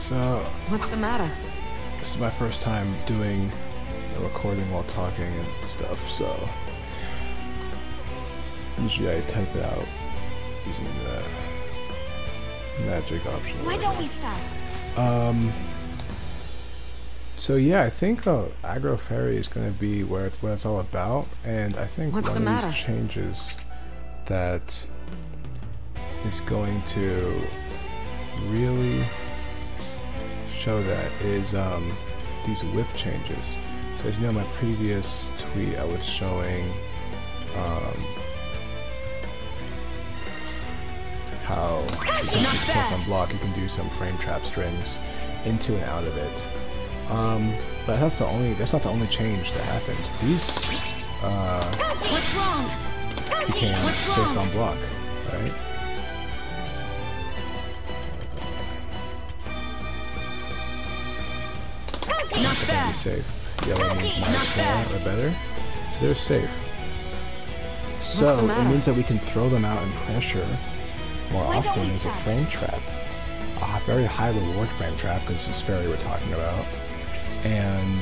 So, What's the matter? this is my first time doing a recording while talking and stuff, so usually I type it out using the magic option. Why don't we start? So yeah, I think aggro Ferry is going to be what it's all about, and I think What's one the of matter? these changes that is going to really show that is these whip changes. So as you know, in my previous tweet I was showing how because it's close on block you can do some frame trap strings into and out of it. But that's not the only change that happened. These What's wrong? became safe on block, right? Not Be bad. safe. Yellow means Not -4 bad. or better, so they're safe. What's So the it matter? means that we can throw them out in pressure more Why don't often we as a start? frame trap. A very high reward frame trap, because this is Ferry we're talking about. And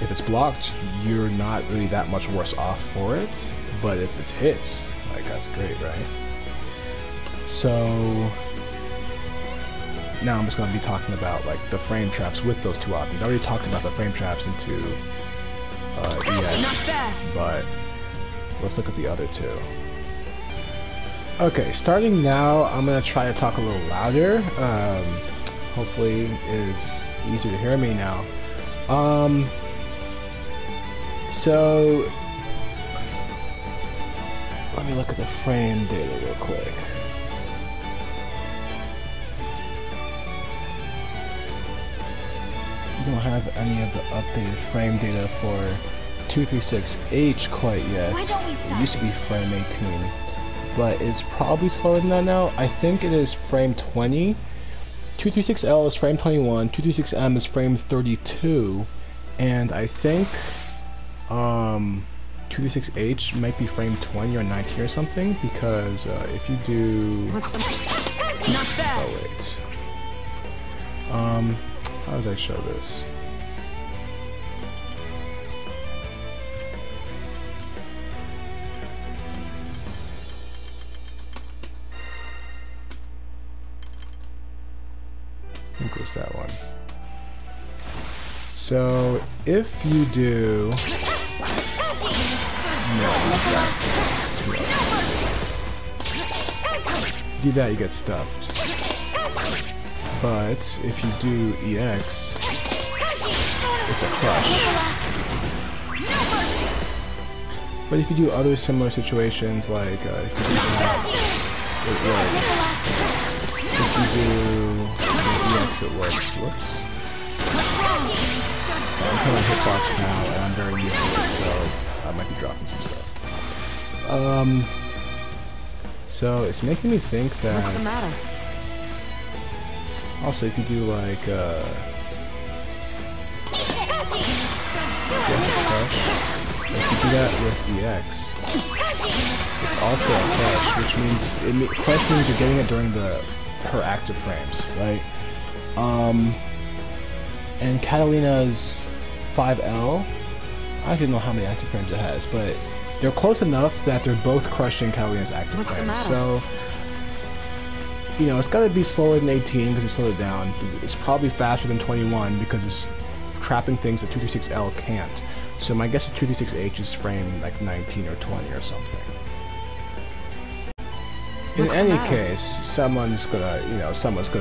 if it's blocked, you're not really that much worse off for it. But if it hits, like, that's great, right? So now I'm just going to be talking about like the frame traps with those two options. I already talked about the frame traps into Not EX, bad. but let's look at the other two. Okay, starting now, I'm going to try to talk a little louder. Hopefully it's easier to hear me now. So let me look at the frame data real quick. We don't have any of the updated frame data for 236H quite yet. Why don't we It start? used to be frame 18, but it's probably slower than that now. I think it is frame 20. 236L is frame 21, 236M is frame 32, and I think 236H might be frame 20 or 19 or something, because if you do... What's the Not bad. Oh wait. How did I show this? I think it was that one. So if you do... No, not that. If you do that, you get stuffed. But if you do EX, it's a crush. But if you do other similar situations, like if you do that, it works. If you do EX, it works. Whoops. So I'm playing hitbox now, and I'm very new to it, so I might be dropping some stuff. So it's making me think that... What's the matter? Also, if you do like, yes, crush. If you do that with EX, it's also a crush, which means crush means you're getting it during her active frames, right? And Catalina's 5L, I don't know how many active frames it has, but they're close enough that they're both crushing Catalina's active What's the frames. matter? So, you know, it's got to be slower than 18 because it slowed it down. It's probably faster than 21 because it's trapping things that 236L can't. So my guess is 236H is frame like 19 or 20 or something. In What's the any matter? case, someone's gonna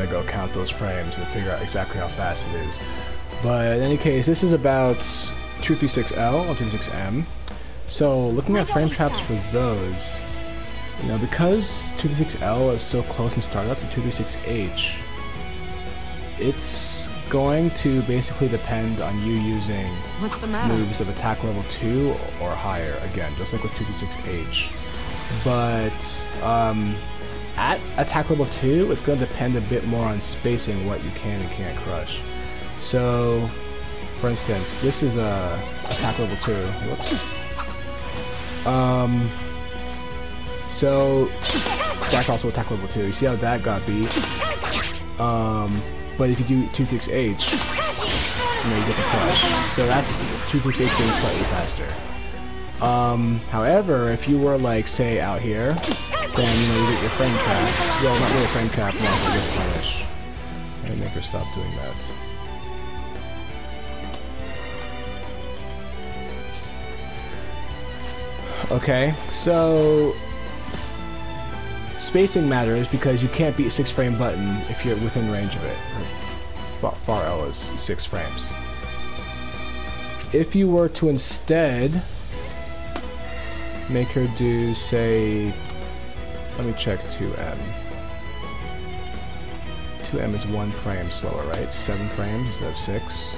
go count those frames and figure out exactly how fast it is. But in any case, this is about 236L or 236M. So looking at frame traps for those, you know, because 236L is so close in startup to 236H, it's going to basically depend on you using What's the matter? moves of attack level 2 or higher, again, just like with 236H. But at attack level 2, it's going to depend a bit more on spacing what you can and can't crush. So, for instance, this is attack level 2. Whoops. So that's also attack level 2. You see how that got beat? But if you do 2-6-H, you know, you get the crush. So that's 2-6-H being slightly faster. However, if you were like, say, out here, then, you know, you get your frame trap. Well, not really a frame trap, more like a whiff punish. I'm gonna make her stop doing that. Okay, so spacing matters because you can't beat a 6-frame button if you're within range of it. Far L is 6 frames. If you were to instead make her do, say, let me check 2M. 2M is 1 frame slower, right? 7 frames instead of 6.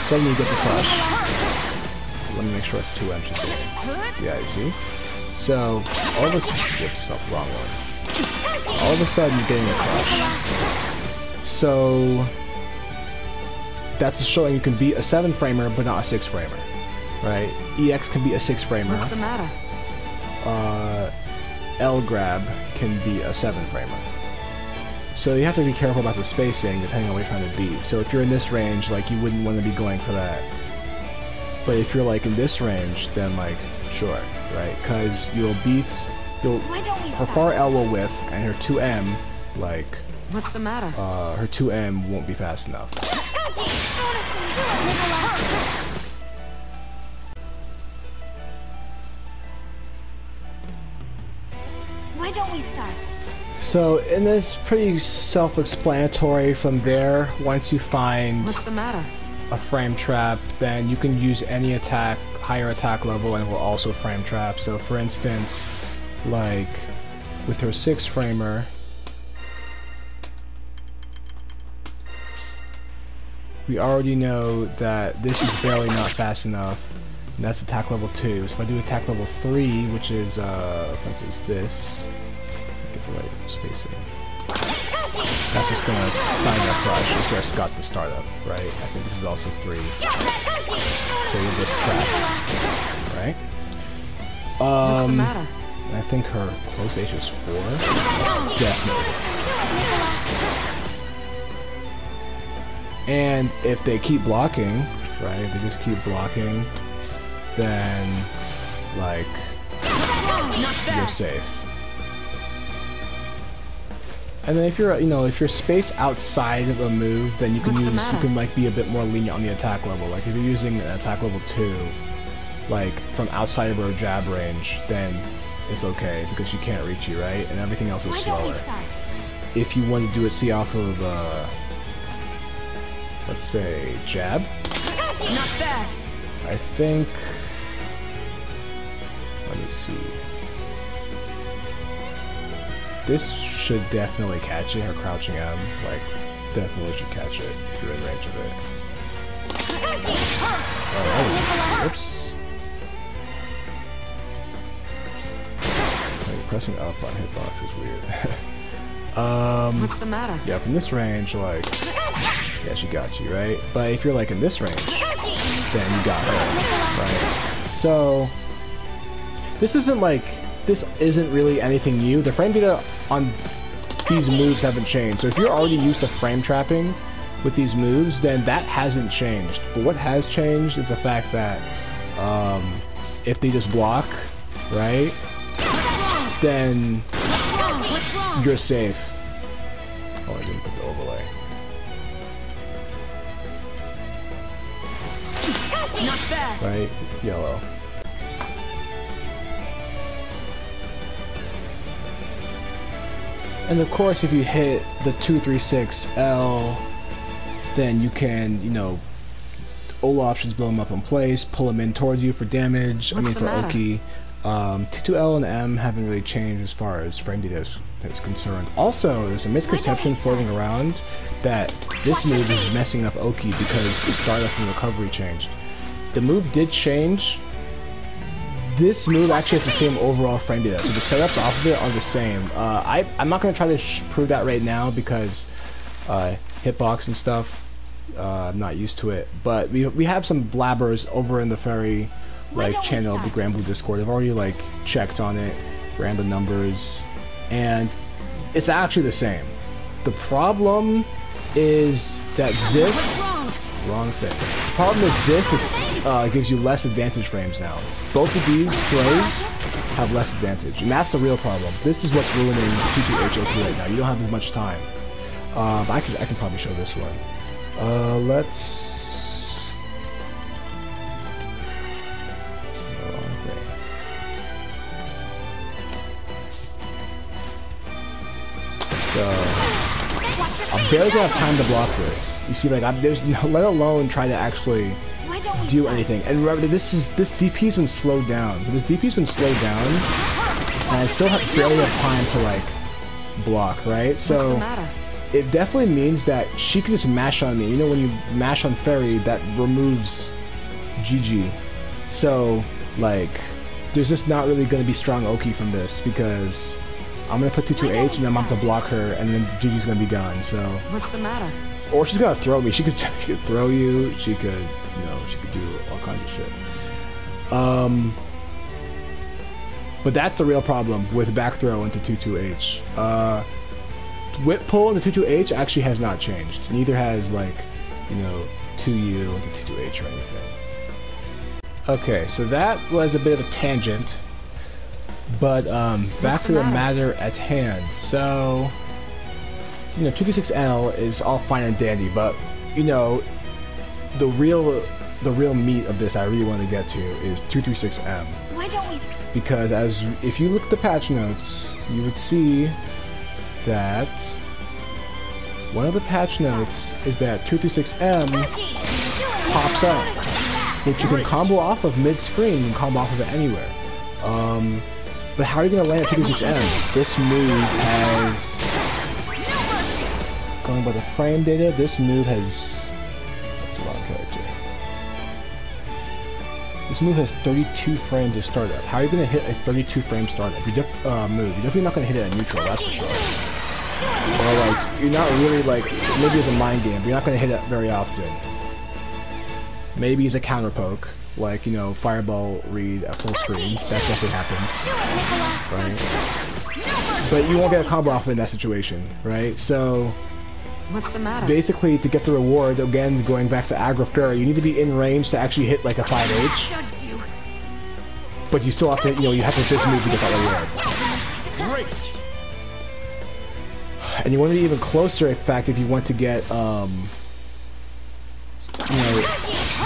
Suddenly you get the crush. Let me make sure it's 2M she's doing. Yeah, you see? So, all of a sudden, whoops, up, wrong one. All of a sudden you're getting a crush. So, that's showing you can beat a 7-framer, but not a 6-framer. Right? EX can be a 6-framer. What's the matter? L grab can be a 7-framer. So you have to be careful about the spacing depending on what you're trying to beat. So if you're in this range, like, you wouldn't want to be going for that. But if you're like in this range, then like, sure, right? Because her far L will whiff, and her 2M, like, What's the matter? her 2M won't be fast enough. Why don't we start? So, and it's pretty self-explanatory from there. Once you find What's the matter? a frame trap, then you can use any attack, higher attack level, and it will also frame trap. So for instance, like with her 6-framer, we already know that this is barely not fast enough, and that's attack level 2. So if I do attack level 3, which is, for instance, this, get the right spacing. That's just gonna sign that crush. It's just got the startup, right? I think this is also 3. So you're just trapped, right? What's the matter? I think her close H is 4. Definitely. And if they keep blocking, right? If they just keep blocking, then like you're safe. And then if you're, you know, if you're spaced outside of a move, then you can like be a bit more lenient on the attack level. Like if you're using an attack level 2, like from outside of her jab range, then it's okay because she can't reach you, right? And everything else is slower. If you want to do it, see off of, let's say jab. Not bad. I think. Let me see. This should definitely catch it, her crouching M, like, definitely should catch it if you're in range of it. Oh, that was, whoops. Like, pressing up on hitbox is weird. What's the matter? Yeah, from this range, like, yeah, she got you, right? But if you're, like, in this range, then you got her, right? So, this isn't really anything new. The frame data on these moves haven't changed. So if you're already used to frame trapping with these moves, then that hasn't changed. But what has changed is the fact that if they just block, right, then you're safe. Oh, I didn't put the overlay. Not bad. Right? Yellow. And of course, if you hit the 2-3-6 then you can, you know, all options blow them up in place, pull them in towards you for damage. I mean, for Oki. T2L and M haven't really changed as far as frame data is concerned. Also, there's a misconception floating around that this move is messing up Oki because the startup and recovery changed. The move did change. This move actually has the same overall frame data, so the setups off of it are the same. I'm not going to try to prove that right now because hitbox and stuff, I'm not used to it. But we have some blabbers over in the Ferry like channel of the Grand Blue Discord. I've already like checked on it, ran the numbers, and it's actually the same. The problem is that this wrong thing. The problem is this is gives you less advantage frames now. Both of these throws have less advantage, and that's the real problem. This is what's ruining 22HOP right now. You don't have as much time. I can probably show this one. Let's. Wrong thing. So I'm barely gonna have time to block this. You see, like there's no, let alone try to actually do anything. And remember, this DP's been slowed down. So this DP's been slowed down, and I still barely have time to like block, right? So it definitely means that she can just mash on me. You know, when you mash on Ferry, that removes GG. So like, there's just not really gonna be strong Oki from this because I'm gonna put 22H and then I'm gonna have to block her, and then GG's gonna be gone. So What's the matter? or she's gonna throw me. She could throw you. She could, you know, she could do all kinds of shit. But that's the real problem with back throw into 22H. Whip pull into 22H actually has not changed. Neither has, like, you know, 2U into 22H or anything. Okay, so that was a bit of a tangent. But back to the matter at hand. So, you know, 236L is all fine and dandy, but you know, the real meat of this I really want to get to is 236M. Why don't we? Because if you look at the patch notes, you would see that one of the patch notes is that 236M pops up, which you can combo off of mid-screen and combo off of it anywhere. But how are you going to land at 236M? This move has, going by the frame data, this move has, that's the wrong character. This move has 32 frames of startup. How are you going to hit a 32 frame startup? Move. You're definitely not going to hit it at neutral, that's for sure. Or like, you're not really like, maybe it's a mind game, but you're not going to hit it very often. Maybe it's a counter poke, like, you know, fireball read at full screen. That definitely happens, right? But you won't get a combo off in that situation, right? So, What's the matter? basically, to get the reward, again, going back to aggro Ferry, you need to be in range to actually hit like a 5H. But you still have to, you know, you have to hit this move to get that reward. Great. And you want to be even closer, in fact, if you want to get, you know,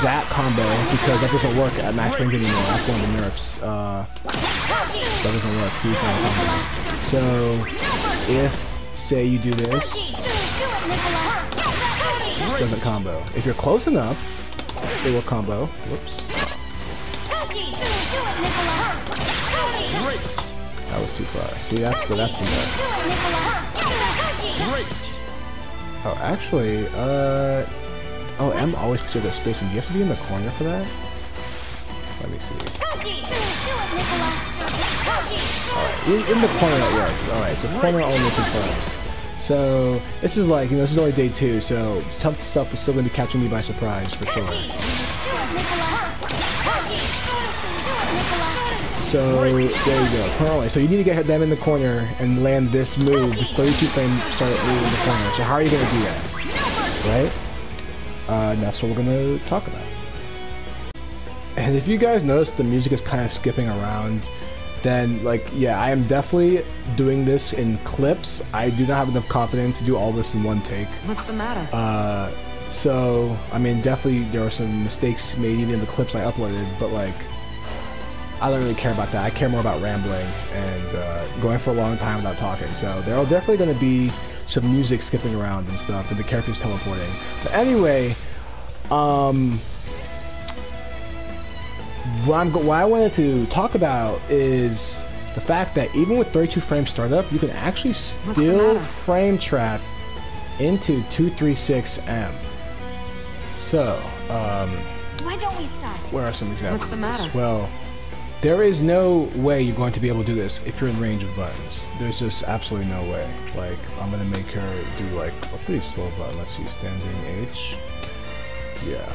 that combo, because that doesn't work at max range anymore. That's one of the nerfs. That doesn't work. So, so if, say, you do this, it doesn't combo. If you're close enough, it will combo. Whoops. That was too far. See, that's the nerf. Oh, actually, oh, M always puts you at spacing. Do you have to be in the corner for that? Let me see. Alright, in the corner that works. Alright, so corner only confirms. So, this is like, you know, this is only day 2, so some stuff is still going to be catching me by surprise, for sure. So, there you go, corner only. So you need to get them in the corner and land this move, this 32 frame start move in the corner. So how are you going to do that? Right? And that's what we're going to talk about. And if you guys notice the music is kind of skipping around, then, like, yeah, I am definitely doing this in clips. I do not have enough confidence to do all this in one take. What's the matter? So, I mean, definitely there are some mistakes made even in the clips I uploaded, but, like, I don't really care about that. I care more about rambling and going for a long time without talking. So there are definitely going to be some music skipping around and stuff, and the characters teleporting. But anyway, what I wanted to talk about is the fact that even with 32 frame startup, you can actually still frame trap into 236M. So, Why don't we start? where are some examples What's the of this? matter? Well, there is no way you're going to be able to do this if you're in range of buttons. There's just absolutely no way. Like, I'm gonna make her do like a pretty slow button. Let's see, standing H. Yeah.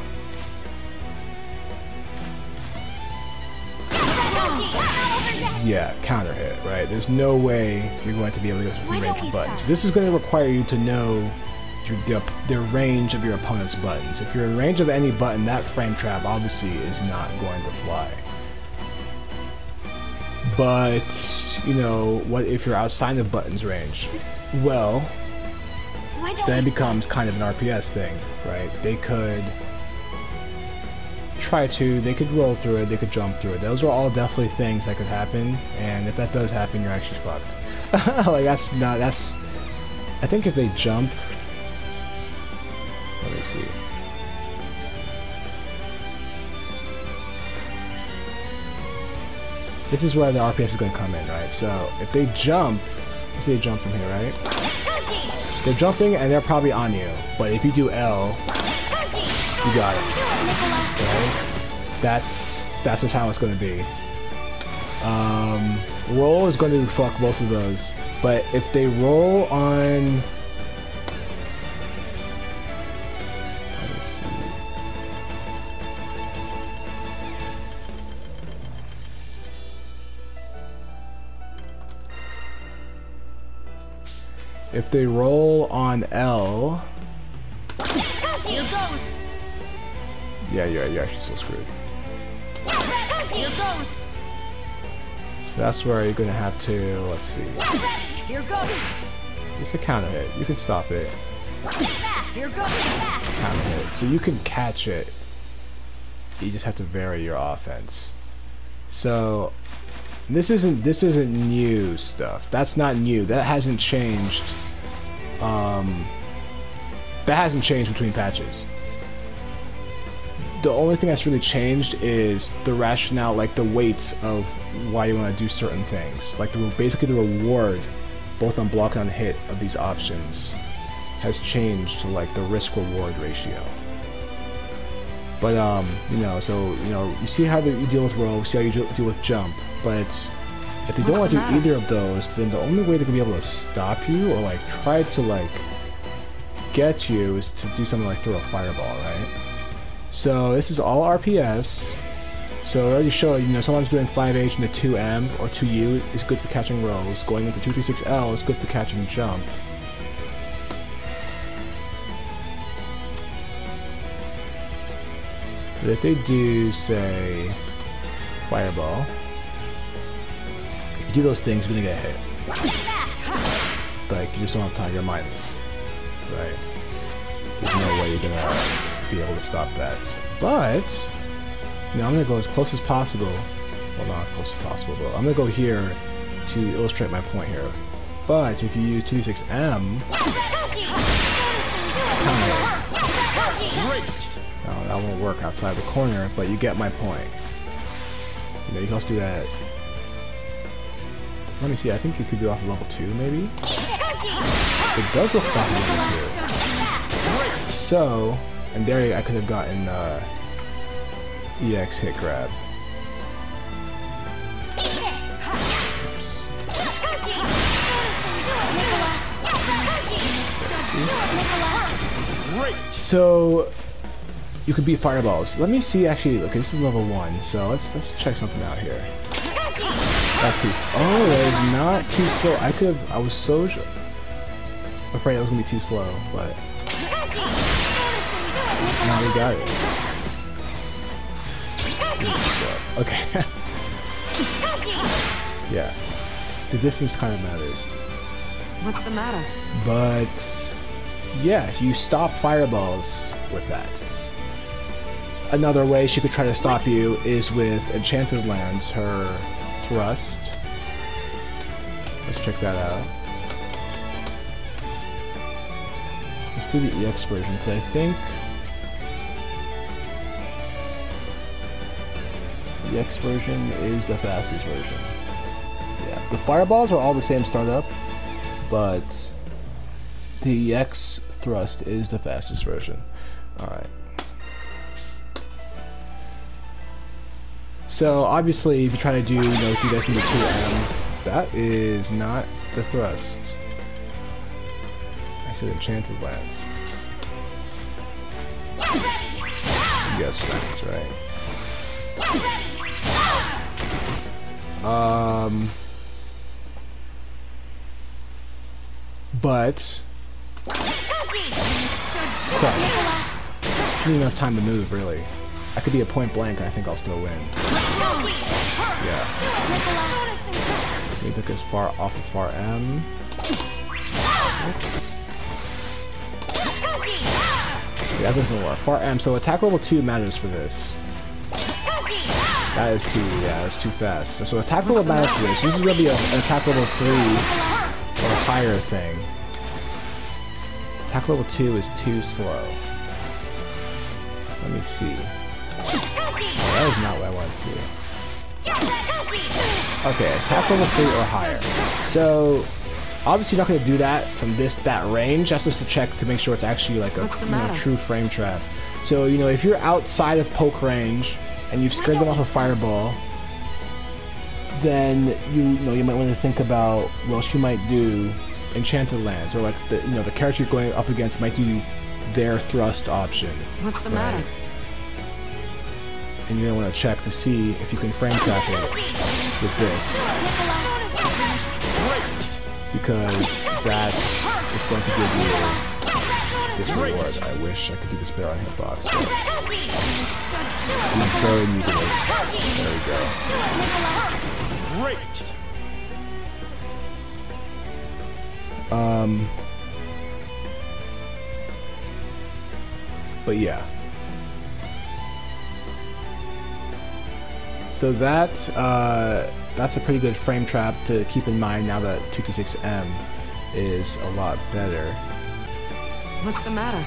yeah, counter hit, right? There's no way you're going to be able to get from range of buttons. This is going to require you to know the range of your opponent's buttons. If you're in range of any button, that frame trap obviously is not going to fly. But, you know, what if you're outside of buttons range? Well, then it becomes kind of an RPS thing, right? They could they could roll through it, they could jump through it. Those are all definitely things that could happen, and if that does happen, you're actually fucked. Like, I think if they jump, let me see. This is where the RPS is going to come in, right? So, if they jump, let's say they jump from here, right? They're jumping and they're probably on you, but if you do L, you got it. Right? That's just how it's going to be. Roll is going to fuck both of those, but if they roll on, let me see. If they roll on L, yeah, you're actually still screwed. So that's where you're gonna have to, let's see. It's a counter hit. You can stop it. Counter hit. So you can catch it. You just have to vary your offense. So this isn't new stuff. That's not new. That hasn't changed. That hasn't changed between patches. The only thing that's really changed is the rationale, like the weight of why you want to do certain things. Like basically the reward, both on block and on hit, of these options has changed to like the risk-reward ratio. But you know, so you know, you see how you deal with roll, see how you deal with jump. But if they don't want to do either of those, then the only way they're gonna be able to stop you or like try to like get you is to do something like throw a fireball, right? So this is all RPS. So I already showed, you know, someone's doing 5H into 2M or 2U is good for catching rolls. Going into 236L is good for catching jump. But if they do, say, fireball, if you do those things, you're gonna get hit. Like, you just don't have time, you're minus. Right? There's no way you're gonna be able to stop that. But, you know, I'm gonna go as close as possible. Well, not as close as possible, but I'm gonna go here to illustrate my point here. But if you use 2d6M, that won't work outside the corner, but you get my point. You know, you can also do that. Let me see, I think you could do off of level 2, maybe? It does look off of level 2. So, and there I could have gotten EX hit grab. So you could beat fireballs. Let me see. Actually, okay, this is level 1, so let's check something out here. That's too. Oh, that is not too slow. I was so afraid it was gonna be too slow, but now we got it. Okay. Yeah, the distance kind of matters. What's the matter? But yeah, you stop fireballs with that. Another way she could try to stop you is with Enchanted Lands, her thrust. Let's check that out. Let's do the EX version, because I think the EX version is the fastest version. Yeah, the fireballs are all the same startup, but the EX thrust is the fastest version. Alright. So obviously if you try to do, you know, do this into 2M, that is not the thrust. I said Enchanted Lands. You got smacked, right? But crap. Give me enough time to move, really. I could be a point blank and I think I'll still win. Yeah. We took as far off of far M. Oops. Yeah, that doesn't work. Far M, so attack level 2 matters for this. That is too, yeah, that's too fast. So attack level matters for this. This is gonna be an attack level 3 or higher thing. Attack level 2 is too slow. Let me see. That is not what I wanted to do. Okay, attack level 3 or higher. So obviously you're not going to do that from that range. That's just to check to make sure it's actually like a true frame trap. So if you're outside of poke range and you've scared them off a fireball, then you might want to think about, well, she might do enchanted lands, or like the character you're going up against might do their thrust option. What's the matter? And you're gonna want to check to see if you can frame trap it with this, because that is going to give you this reward. I wish I could do this better on hitbox, but I'm very new to this. There we go. Great. But yeah. So that's a pretty good frame trap to keep in mind now that 226M is a lot better. What's the matter?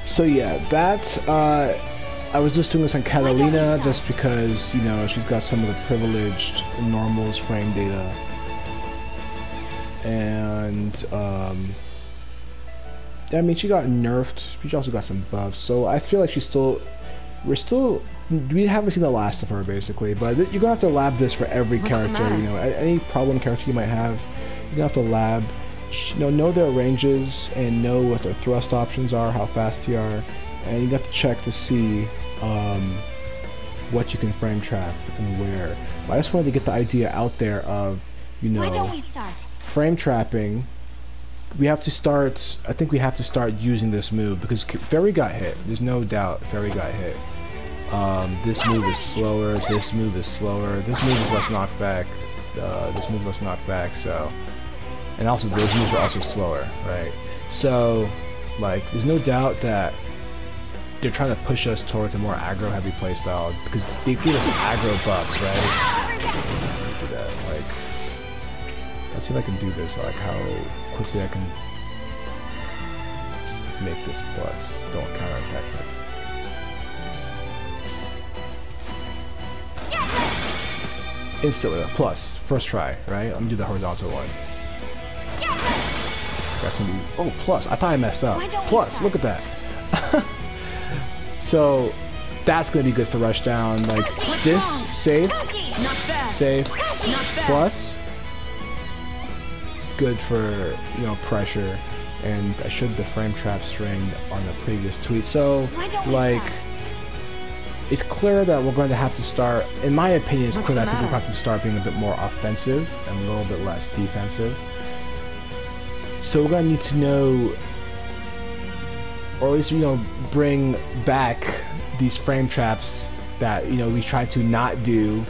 So yeah, I was just doing this on Catalina just because, she's got some of the privileged normals frame data. And, I mean, she got nerfed, she also got some buffs, so I feel like we haven't seen the last of her, basically, but you're gonna have to lab this for every character, any problem character you might have, you're gonna have to lab, know their ranges, and know what their thrust options are, how fast they are, and you have to check to see what you can frame trap and where. But I just wanted to get the idea out there of, Why don't we start? Frame trapping. I think we have to start using this move, because Ferry got hit. There's no doubt Ferry got hit. This move is slower, this move is slower, this move is less knockback, this move less knockback, so... And also, those moves are also slower, right? So, like, there's no doubt that they're trying to push us towards a more aggro-heavy playstyle, because they give us aggro buffs, right? Do that, like... Let's see if I can do this, like how quickly I can make this plus. Don't counterattack it. Instantly, plus. First try, right? Let me do the horizontal one. Got some. Oh, plus. I thought I messed up. Plus, look at that. So, that's gonna be good for rushdown. Like, this, save, plus. Good for, pressure. And I showed the frame trap string on the previous tweet. So, like... It's clear that we're going to have to start, in my opinion, it's clear that I think we're going to have to start being a bit more offensive and a little bit less defensive. So we're going to need to know, or at least, bring back these frame traps that, we tried to not do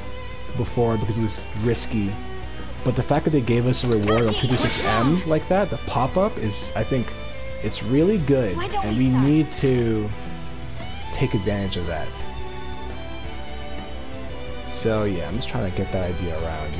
before because it was risky. But the fact that they gave us a reward on 226M like that, the pop-up, is, I think, it's really good. And we need to take advantage of that. So yeah, I'm just trying to get that idea around,